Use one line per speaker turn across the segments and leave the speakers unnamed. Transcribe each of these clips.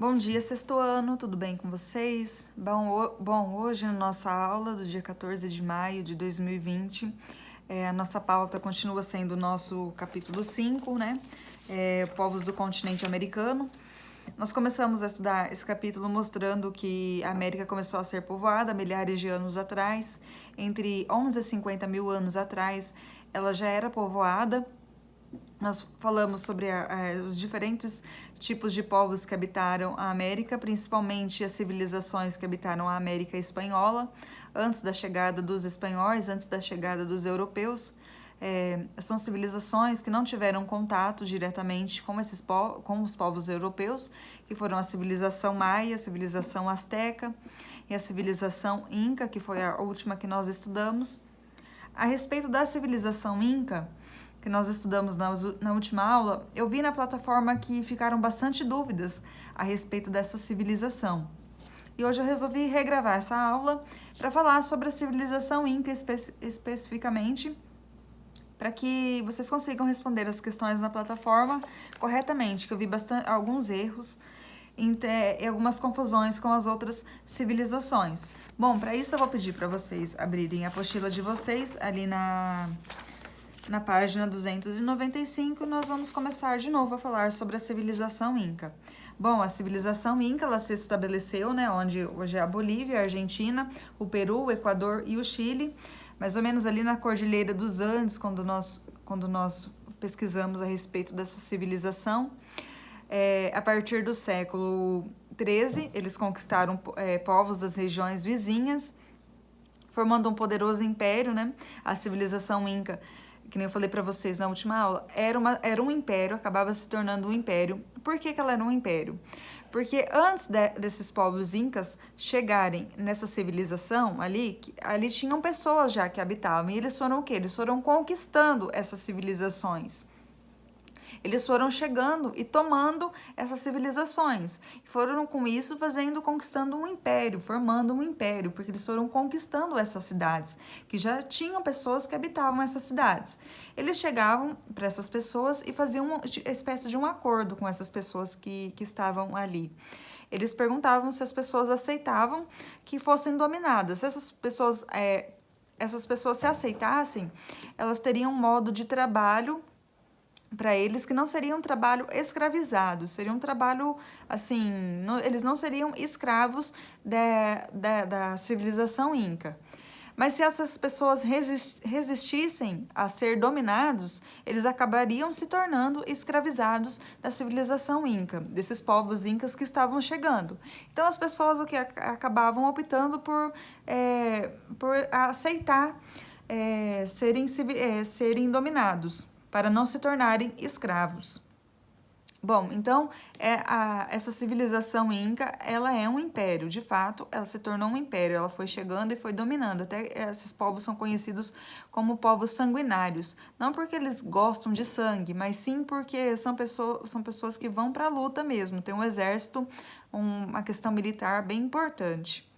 Bom dia, sexto ano, tudo bem com vocês? Bom, hoje na nossa aula do dia 14 de maio de 2020, a nossa pauta continua sendo o nosso capítulo 5, né? Povos do continente americano. Nós começamos a estudar esse capítulo mostrando que a América começou a ser povoada milhares de anos atrás. Entre 11 a 50 mil anos atrás, ela já era povoada. Nós falamos sobre os diferentes tipos de povos que habitaram a América, principalmente as civilizações que habitaram a América Espanhola, antes da chegada dos espanhóis, antes da chegada dos europeus. São civilizações que não tiveram contato diretamente com os povos europeus, que foram a civilização maia, a civilização asteca e a civilização inca, que foi a última que nós estudamos. A respeito da civilização inca, que nós estudamos na última aula, eu vi na plataforma que ficaram bastante dúvidas a respeito dessa civilização. E hoje eu resolvi regravar essa aula para falar sobre a civilização inca especificamente, para que vocês consigam responder as questões na plataforma corretamente, que eu vi alguns erros e algumas confusões com as outras civilizações. Bom, para isso eu vou pedir para vocês abrirem a apostila de vocês ali na página 295, nós vamos começar de novo a falar sobre a civilização Inca. Bom, a civilização Inca, ela se estabeleceu, né, onde hoje é a Bolívia, a Argentina, o Peru, o Equador e o Chile, mais ou menos ali na Cordilheira dos Andes, quando nós pesquisamos a respeito dessa civilização. A partir do século XIII, eles conquistaram povos das regiões vizinhas, formando um poderoso império, né? A civilização Inca, que nem eu falei para vocês na última aula, era um império, acabava se tornando um império. Por que ela era um império? Porque antes desses povos incas chegarem nessa civilização ali tinham pessoas já que habitavam, e eles foram o quê? Eles foram conquistando essas civilizações. Eles foram chegando e tomando essas civilizações. Foram com isso conquistando um império, formando um império, porque eles foram conquistando essas cidades, que já tinham pessoas que habitavam essas cidades. Eles chegavam para essas pessoas e faziam uma espécie de um acordo com essas pessoas que estavam ali. Eles perguntavam se as pessoas aceitavam que fossem dominadas. Se essas pessoas se aceitassem, elas teriam um modo de trabalho para eles que não seria um trabalho escravizado, seria um trabalho, assim, eles não seriam escravos da civilização inca. Mas se essas pessoas resistissem a ser dominados, eles acabariam se tornando escravizados da civilização inca, desses povos incas que estavam chegando. Então as pessoas acabavam optando por aceitar serem dominados, para não se tornarem escravos. Bom, então, essa civilização inca, ela é um império, de fato, ela se tornou um império, ela foi chegando e foi dominando, até esses povos são conhecidos como povos sanguinários, não porque eles gostam de sangue, mas sim porque são pessoas que vão para a luta mesmo, tem um exército, uma questão militar bem importante.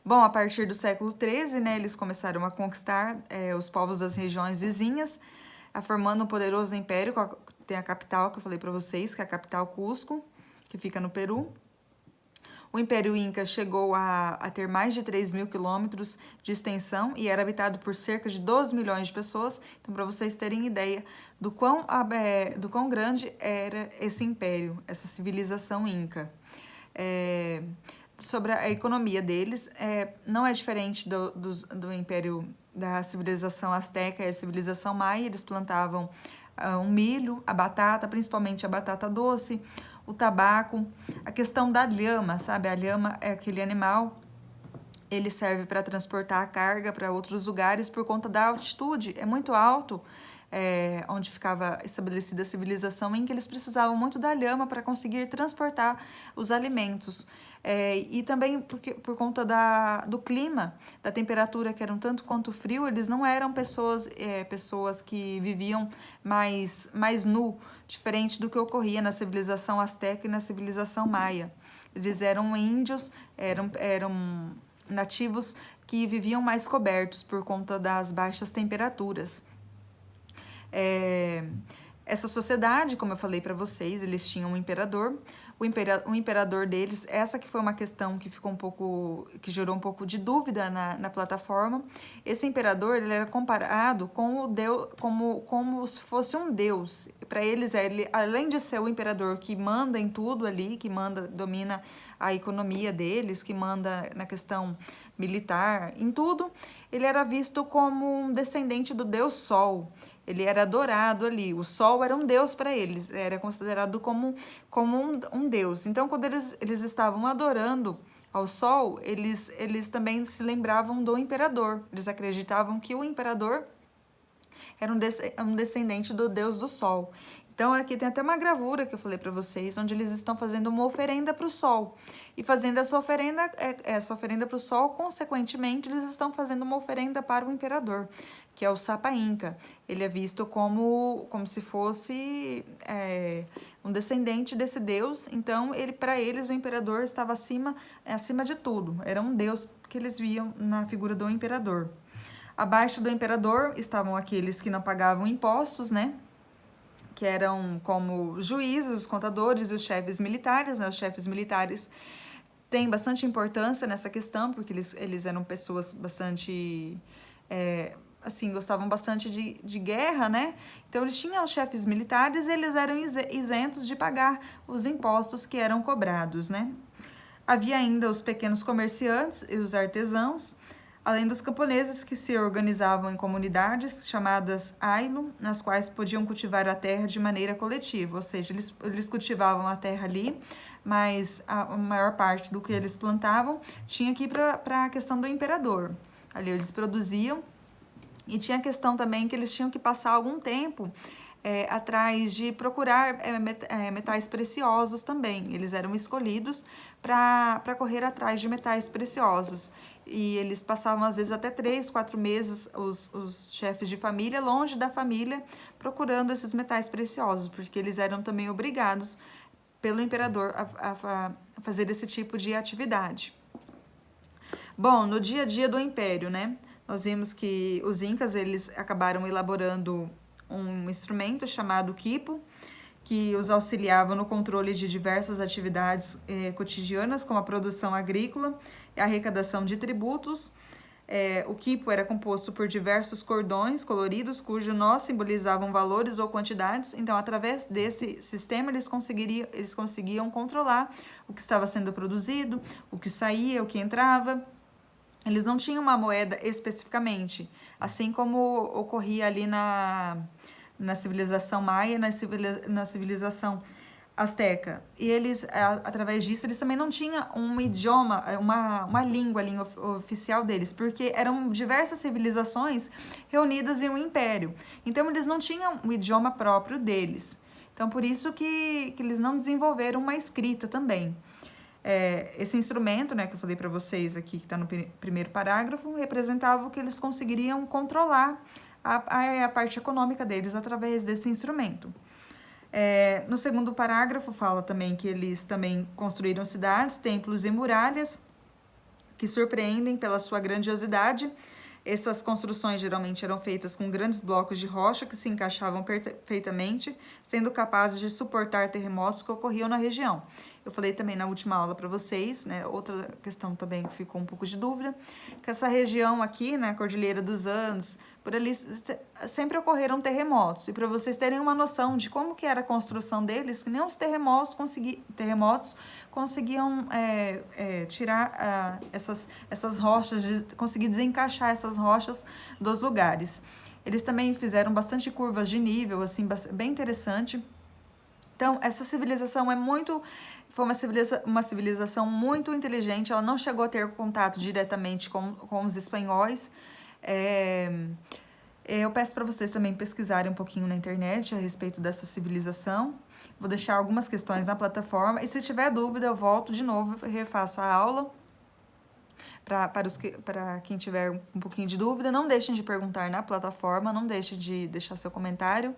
Bom, a partir do século XIII, né, eles começaram a conquistar os povos das regiões vizinhas, formando um poderoso império. Tem a capital que eu falei para vocês, que é a capital Cusco, que fica no Peru. O Império Inca chegou a ter mais de 3.000 quilômetros de extensão e era habitado por cerca de 12 milhões de pessoas. Então, para vocês terem ideia do quão grande era esse império, essa civilização Inca. Sobre a economia deles, não é diferente do império da civilização asteca e a civilização maia. Eles plantavam o milho, a batata, principalmente a batata doce, o tabaco, a questão da lhama, sabe? A lhama é aquele animal, ele serve para transportar a carga para outros lugares por conta da altitude, é muito alto. Onde ficava estabelecida a civilização, em que eles precisavam muito da lhama para conseguir transportar os alimentos. E também por conta do clima, da temperatura, que era um tanto quanto frio, eles não eram pessoas que viviam mais nu, diferente do que ocorria na civilização asteca e na civilização maia. Eles eram índios, eram nativos que viviam mais cobertos por conta das baixas temperaturas. Essa sociedade, como eu falei para vocês, eles tinham um imperador. O imperador deles, essa que foi uma questão que ficou que gerou um pouco de dúvida na plataforma. Esse imperador, ele era comparado com o Deus, como se fosse um deus. Para eles, ele, além de ser o imperador que manda em tudo ali, que manda, domina a economia deles, que manda na questão militar, em tudo, ele era visto como um descendente do deus Sol. Ele era adorado ali. O sol era um deus para eles, era considerado como um deus. Então, quando eles estavam adorando ao sol, eles também se lembravam do imperador. Eles acreditavam que o imperador era um descendente do deus do sol. Então, aqui tem até uma gravura que eu falei para vocês, onde eles estão fazendo uma oferenda para o sol. E fazendo essa oferenda para o sol, consequentemente, eles estão fazendo uma oferenda para o imperador, que é o Sapa Inca. Ele é visto como se fosse um descendente desse deus. Então, para eles, o imperador estava acima de tudo. Era um deus que eles viam na figura do imperador. Abaixo do imperador estavam aqueles que não pagavam impostos, né? Que eram como juízes, os contadores e os chefes militares, né? Os chefes militares têm bastante importância nessa questão, porque eles eram pessoas bastante, assim, gostavam bastante de guerra, né? Então, eles tinham os chefes militares e eles eram isentos de pagar os impostos que eram cobrados, né? Havia ainda os pequenos comerciantes e os artesãos, além dos camponeses que se organizavam em comunidades chamadas ailo, nas quais podiam cultivar a terra de maneira coletiva, ou seja, eles cultivavam a terra ali, mas a maior parte do que eles plantavam tinha que ir para a questão do imperador. Ali eles produziam, e tinha a questão também que eles tinham que passar algum tempo atrás de procurar metais preciosos também. Eles eram escolhidos para correr atrás de metais preciosos. E eles passavam, às vezes, até 3, 4 meses, os chefes de família, longe da família, procurando esses metais preciosos, porque eles eram também obrigados pelo imperador a fazer esse tipo de atividade. Bom, no dia a dia do império, né? Nós vimos que os incas, eles acabaram elaborando um instrumento chamado quipo, que os auxiliava no controle de diversas atividades cotidianas, como a produção agrícola e a arrecadação de tributos. O quipo era composto por diversos cordões coloridos, cujo nós simbolizavam valores ou quantidades. Então, através desse sistema, eles conseguiam controlar o que estava sendo produzido, o que saía, o que entrava. Eles não tinham uma moeda especificamente, assim como ocorria ali na civilização maia, na civilização asteca. E eles, através disso, eles também não tinham um idioma, uma língua oficial deles, porque eram diversas civilizações reunidas em um império. Então, eles não tinham um idioma próprio deles. Então, por isso que eles não desenvolveram uma escrita também. Esse instrumento, né, que eu falei para vocês aqui, que está no primeiro parágrafo, representava o que eles conseguiriam controlar a parte econômica deles através desse instrumento. No segundo parágrafo fala também que eles também construíram cidades, templos e muralhas que surpreendem pela sua grandiosidade. Essas construções geralmente eram feitas com grandes blocos de rocha que se encaixavam perfeitamente, sendo capazes de suportar terremotos que ocorriam na região. Eu falei também na última aula para vocês, né, outra questão também que ficou um pouco de dúvida, que essa região aqui, né, Cordilheira dos Andes, por ali sempre ocorreram terremotos. E para vocês terem uma noção de como que era a construção deles, que nem os terremotos conseguiam tirar essas rochas, conseguir desencaixar essas rochas dos lugares. Eles também fizeram bastante curvas de nível, assim, bem interessante. Então, essa civilização foi uma civilização muito inteligente. Ela não chegou a ter contato diretamente com os espanhóis. Eu peço para vocês também pesquisarem um pouquinho na internet a respeito dessa civilização. Vou deixar algumas questões na plataforma. E se tiver dúvida, eu volto de novo e refaço a aula. Para quem tiver um pouquinho de dúvida, não deixem de perguntar na plataforma, não deixem de deixar seu comentário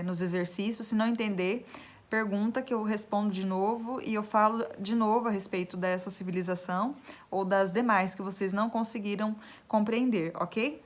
nos exercícios. Se não entender, pergunta que eu respondo de novo e eu falo de novo a respeito dessa civilização ou das demais que vocês não conseguiram compreender, ok?